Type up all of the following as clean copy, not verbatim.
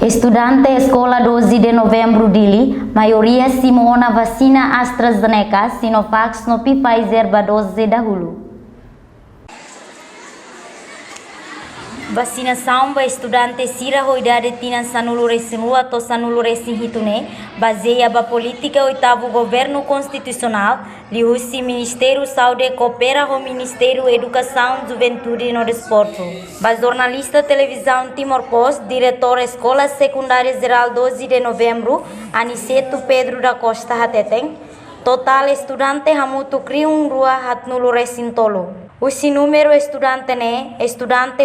Estudante Escola 12 de Novembro Dili, maioria simona vacina AstraZeneca, Sinovac, no Pfizer ba dose dahulu. Vacinação ba estudante sira hoidade tinan sanulu resinua to sanulu resin hitune, baseia ba política oitavo governo constitucional, liusi Ministério Saúde coopera com Ministério Educação, Juventude e no Desporto. Ba jornalista televisão Timor-Post, diretor Escola Secundária Geral 12 de Novembro, Aniceto Pedro da Costa Hateteng, total estudante hamutu kriung rua hatnulu resin tolo. Usi número estudante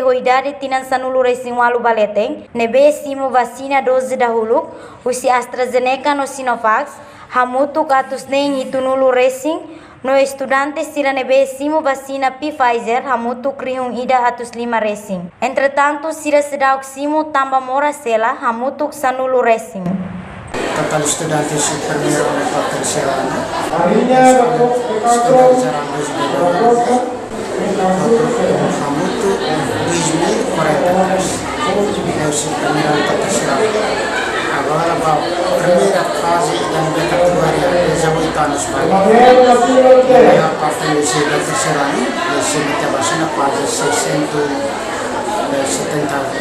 hoidade tinan sanulu resin walu baleteng, nebe simo vacina dose dahulu, usi AstraZeneca no Sinovac, hamutu katus neng hitunulu resin, no estudante sira nebe simo vacina Pfizer, hamutu krihung ida atus 5 resin. Entretanto, sira sedauk simo tamba mora sela, hamutu sanulu resin. Total estudantes primeiro ano terceiro ano. Hamutu 2043. Primeiro ano terceiro ano. Agora a primeira fase da minha categoria 18 anos para a parte do terceiro ano, eu sempre tenho vacina quase 670 anos.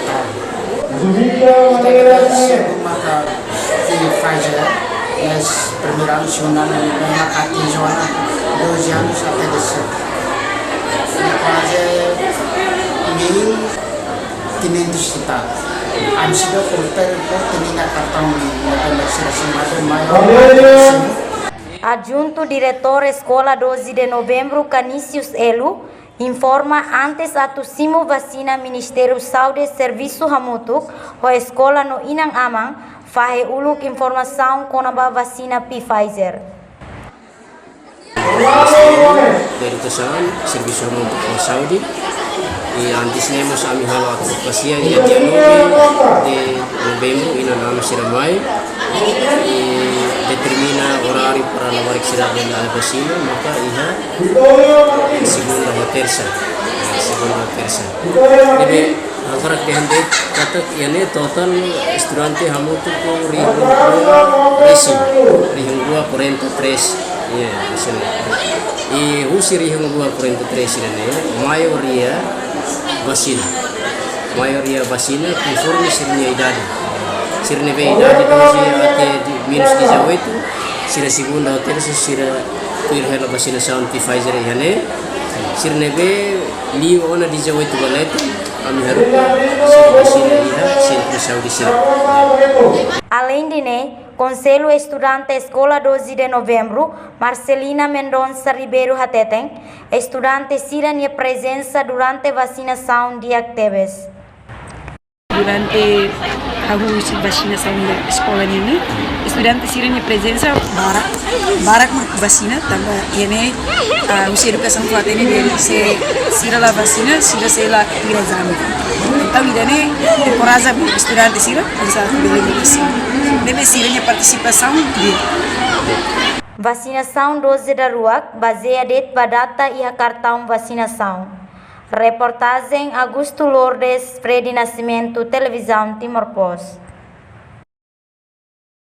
Maka Pfizer, primeiro ano, segundo ano, maka 15 anos, 12 anos até descer. Quase 1.500 estados. Antes de eu cortar, eu tinha cartão de vacinação maior. Adjunto Diretor Escola 12 de Novembro, Canisius Elu, informa antes atu simo vacina Ministério Saúde Serviço Hamutuk, ho escola no Inang Amang, fahe uluk informação com a vacina Pfizer. Da Educação, Serviço Hamutuk Saúde, e antes temos a minha advocacia dia 9 de novembro e na nama Siramai, e determina horário para levar a vacina, maka ia segunda ou terça. Jadi agora que a gente kata ini total estudante hamutu ko rihung 43 ya sini. E usi rihung 43 ini maioria vacina conforme sirnya idade. Sirnya idade dosi até minus 18, sira segunda ou terça sira kuirhela vacinação Pfizer ihane. Sirnya li ona 18 balete kami harupa vacina iha Centro Saúde Sira. Além de Conselho Estudante Escola 12 de Novembro, Marcelina Mendonça Ribeiro Hateteng, estudante sira nia presença durante vacinação de Actebes. Durante a vacinação da escola ini, estudante sira nia presença barak vacina tambah ini usia educação kuat ini dari sira la vacina sira sela exame. Então idane temporada estudante sira bisa beli vacina. Deve sira nia participação dia. Vacinação 12 da Ruak, baseia pada data e cartão vacinação. Reportagem Augusto Lourdes, Fredi Nascimento, Televisão Timor-Post.